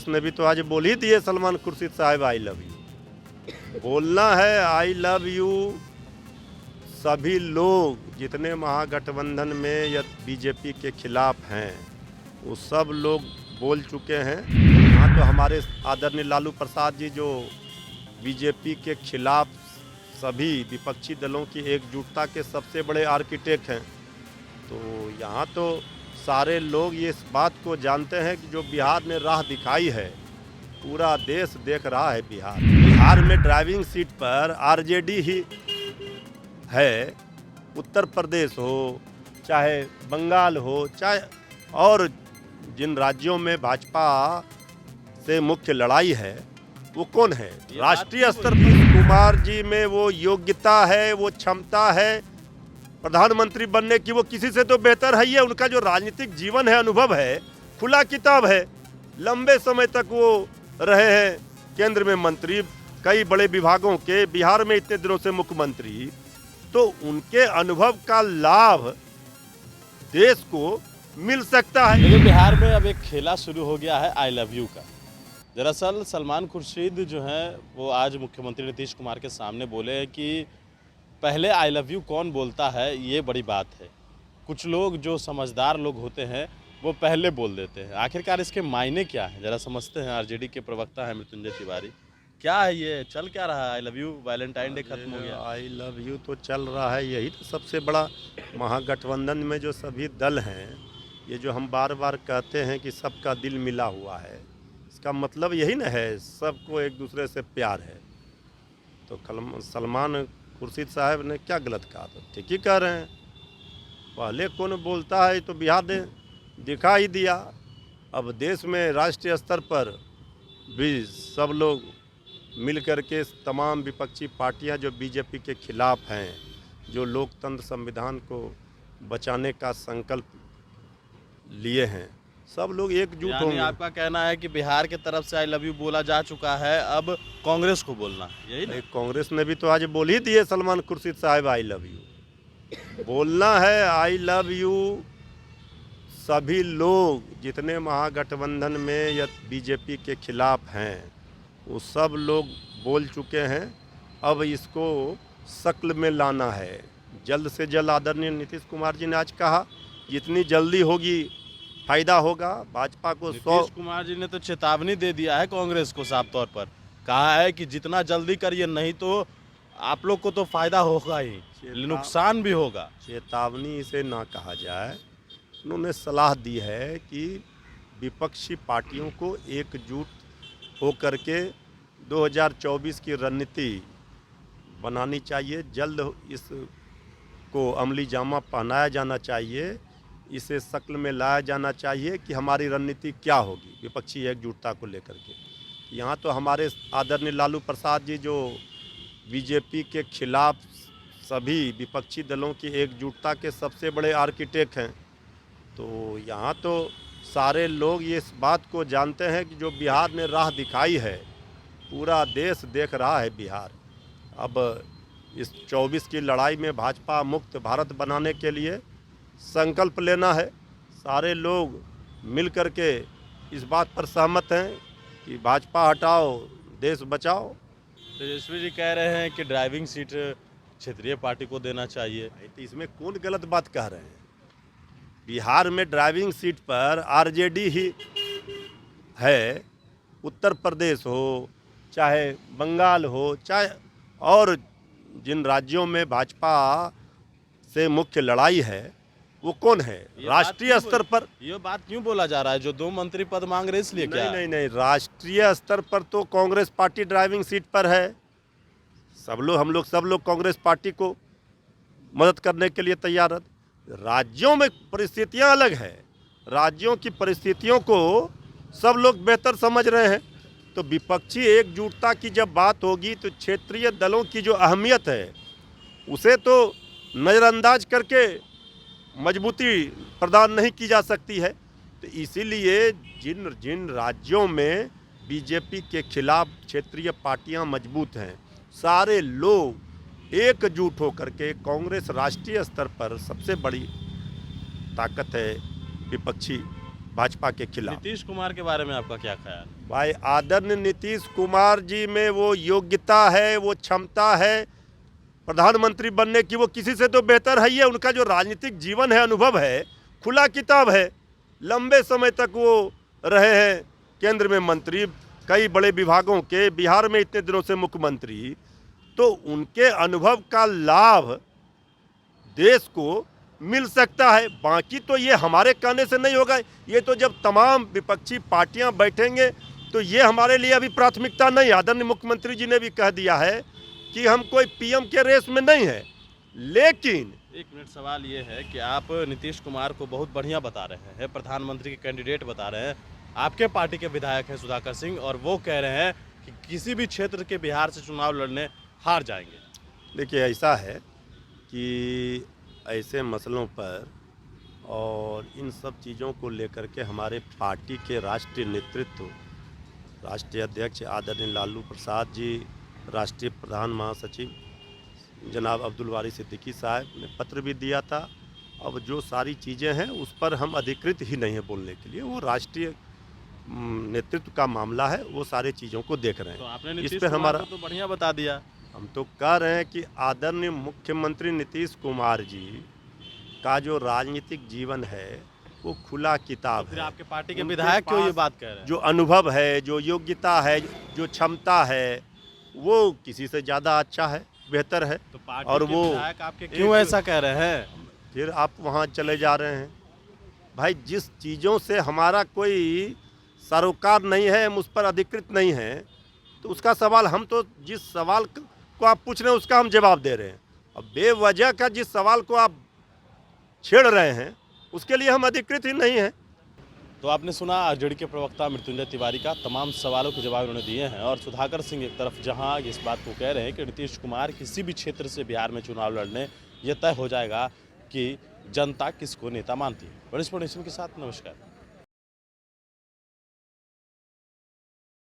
ने भी तो आज बोल ही दिए सलमान खुर्शीद साहब आई लव यू। बोलना है आई लव यू सभी लोग जितने महागठबंधन में या बीजेपी के खिलाफ हैं वो सब लोग बोल चुके हैं। यहाँ तो हमारे आदरणीय लालू प्रसाद जी जो बीजेपी के खिलाफ सभी विपक्षी दलों की एकजुटता के सबसे बड़े आर्किटेक्ट हैं। तो यहाँ तो सारे लोग ये इस बात को जानते हैं कि जो बिहार ने राह दिखाई है पूरा देश देख रहा है। बिहार में ड्राइविंग सीट पर आरजेडी ही है। उत्तर प्रदेश हो चाहे बंगाल हो चाहे और जिन राज्यों में भाजपा से मुख्य लड़ाई है वो कौन है? राष्ट्रीय स्तर पर कुमार जी में वो योग्यता है, वो क्षमता है प्रधानमंत्री बनने की, वो किसी से तो बेहतर है। ये उनका जो राजनीतिक जीवन है, अनुभव है, खुला किताब है। लंबे समय तक वो रहे हैं केंद्र में मंत्री, कई बड़े विभागों के, बिहार में इतने दिनों से मुख्यमंत्री। तो उनके अनुभव का लाभ देश को मिल सकता है। लेकिन बिहार में अब एक खेला शुरू हो गया है आई लव यू का। दरअसल सलमान खुर्शीद जो हैं वो आज मुख्यमंत्री नीतीश कुमार के सामने बोले हैं कि पहले आई लव यू कौन बोलता है ये बड़ी बात है। कुछ लोग जो समझदार लोग होते हैं वो पहले बोल देते हैं। आखिरकार इसके मायने क्या है जरा समझते हैं। आरजेडी के प्रवक्ता हैं मृत्युंजय तिवारी, क्या है ये, चल क्या रहा है? I love you, Valentine day खत्म हो गया, आई लव यू तो चल रहा है। यही तो सबसे बड़ा महागठबंधन में जो सभी दल हैं, ये जो हम बार बार कहते हैं कि सबका दिल मिला हुआ है, इसका मतलब यही ना है सबको एक दूसरे से प्यार है। तो सलमान खुर्शीद साहब ने क्या गलत कहा? तो ठीक ही कह रहे हैं। पहले कौन बोलता है तो बिहार ने दिखा ही दिया। अब देश में राष्ट्रीय स्तर पर भी सब लोग मिल करके तमाम विपक्षी पार्टियां जो बीजेपी के खिलाफ हैं, जो लोकतंत्र संविधान को बचाने का संकल्प लिए हैं, सब लोग एकजुट होंगे। आपका कहना है कि बिहार के तरफ से आई लव यू बोला जा चुका है, अब कांग्रेस को बोलना है, यही ना? कांग्रेस ने भी तो आज बोल ही दिए सलमान खुर्शीद साहब आई लव यू। बोलना है आई लव यू सभी लोग जितने महागठबंधन में या बीजेपी के खिलाफ हैं वो सब लोग बोल चुके हैं। अब इसको शक्ल में लाना है जल्द से जल्द। आदरणीय नीतीश कुमार जी ने आज कहा जितनी जल्दी होगी फायदा होगा भाजपा को। नीतीश कुमार जी ने तो चेतावनी दे दिया है कांग्रेस को, साफ तौर पर कहा है कि जितना जल्दी करिए, नहीं तो आप लोग को तो फायदा होगा ही, नुकसान भी होगा। चेतावनी इसे ना कहा जाए, उन्होंने सलाह दी है कि विपक्षी पार्टियों को एकजुट होकर के 2024 की रणनीति बनानी चाहिए। जल्द इसको अमली जामा पहनाया जाना चाहिए, इसे शक्ल में लाया जाना चाहिए कि हमारी रणनीति क्या होगी विपक्षी एकजुटता को लेकर के। यहाँ तो हमारे आदरणीय लालू प्रसाद जी जो बीजेपी के खिलाफ सभी विपक्षी दलों की एकजुटता के सबसे बड़े आर्किटेक्ट हैं। तो यहाँ तो सारे लोग ये इस बात को जानते हैं कि जो बिहार ने राह दिखाई है पूरा देश देख रहा है। बिहार अब इस 24 की लड़ाई में भाजपा मुक्त भारत बनाने के लिए संकल्प लेना है। सारे लोग मिल कर के इस बात पर सहमत हैं कि भाजपा हटाओ देश बचाओ। तेजस्वी जी कह रहे हैं कि ड्राइविंग सीट क्षेत्रीय पार्टी को देना चाहिए। तो इसमें कौन गलत बात कह रहे हैं? बिहार में ड्राइविंग सीट पर आरजेडी ही है। उत्तर प्रदेश हो चाहे बंगाल हो चाहे और जिन राज्यों में भाजपा से मुख्य लड़ाई है वो कौन है? राष्ट्रीय स्तर पर ये बात क्यों बोला जा रहा है? जो 2 मंत्री पद मांग रहे इसलिए क्या? नहीं, राष्ट्रीय स्तर पर तो कांग्रेस पार्टी ड्राइविंग सीट पर है। सब लोग कांग्रेस पार्टी को मदद करने के लिए तैयार है। राज्यों में परिस्थितियां अलग है, राज्यों की परिस्थितियों को सब लोग बेहतर समझ रहे हैं। तो विपक्षी एकजुटता की जब बात होगी तो क्षेत्रीय दलों की जो अहमियत है उसे तो नज़रअंदाज करके मजबूती प्रदान नहीं की जा सकती है। तो इसीलिए जिन राज्यों में बीजेपी के खिलाफ क्षेत्रीय पार्टियां मजबूत हैं, सारे लोग एकजुट होकर के, कांग्रेस राष्ट्रीय स्तर पर सबसे बड़ी ताकत है विपक्षी भाजपा के खिलाफ। नीतीश कुमार के बारे में आपका क्या ख्याल? भाई आदरणीय नीतीश कुमार जी में वो योग्यता है, वो क्षमता है प्रधानमंत्री बनने की, वो किसी से तो बेहतर है ही है। उनका जो राजनीतिक जीवन है, अनुभव है, खुला किताब है। लंबे समय तक वो रहे हैं केंद्र में मंत्री, कई बड़े विभागों के, बिहार में इतने दिनों से मुख्यमंत्री। तो उनके अनुभव का लाभ देश को मिल सकता है। बाकी तो ये हमारे कहने से नहीं होगा, ये तो जब तमाम विपक्षी पार्टियां बैठेंगे तो ये हमारे लिए अभी प्राथमिकता नहीं। आदरणीय मुख्यमंत्री जी ने भी कह दिया है कि हम कोई पीएम के रेस में नहीं है। लेकिन एक मिनट, सवाल ये है कि आप नीतीश कुमार को बहुत बढ़िया बता रहे हैं, प्रधानमंत्री के कैंडिडेट बता रहे हैं, आपके पार्टी के विधायक हैं सुधाकर सिंह, और वो कह रहे हैं कि किसी भी क्षेत्र के बिहार से चुनाव लड़ने हार जाएंगे। देखिए, ऐसा है कि ऐसे मसलों पर और इन सब चीज़ों को लेकर के हमारे पार्टी के राष्ट्रीय नेतृत्व, राष्ट्रीय अध्यक्ष आदरणीय लालू प्रसाद जी, राष्ट्रीय प्रधान महासचिव जनाब अब्दुल वारी सिद्दीकी साहब ने पत्र भी दिया था। अब जो सारी चीज़ें हैं उस पर हम अधिकृत ही नहीं है बोलने के लिए, वो राष्ट्रीय नेतृत्व का मामला है, वो सारी चीज़ों को देख रहे तो हैं। आपने इस नीतीश पे कुमार हमारा, को तो बढ़िया बता दिया। हम तो कह रहे हैं कि आदरणीय मुख्यमंत्री नीतीश कुमार जी का जो राजनीतिक जीवन है वो खुला किताब फिर है। आपके पार्टी के उनके विधायक क्यों ये पास बात कह रहे हैं? जो अनुभव है, जो योग्यता है, जो क्षमता है, वो किसी से ज़्यादा अच्छा है, बेहतर है। तो पार्टी और के वो विधायक आपके क्यों ऐसा कह रहे हैं? फिर आप वहाँ चले जा रहे हैं। भाई, जिस चीज़ों से हमारा कोई सरोकार नहीं है, हम उस पर अधिकृत नहीं हैं, तो उसका सवाल, हम तो जिस सवाल को आप पूछ रहे हैं उसका हम जवाब दे रहे हैं। अब बेवजह का जिस सवाल को आप छेड़ रहे हैं उसके लिए हम अधिकृत ही नहीं हैं। तो आपने सुना आरजेडी के प्रवक्ता मृत्युंजय तिवारी का तमाम सवालों के जवाब उन्होंने दिए हैं। और सुधाकर सिंह एक तरफ जहां इस बात को कह रहे हैं कि नीतीश कुमार किसी भी क्षेत्र से बिहार में चुनाव लड़ने ये तय हो जाएगा कि जनता किसको नेता मानती है। बड़ी नेशन के साथ नमस्कार।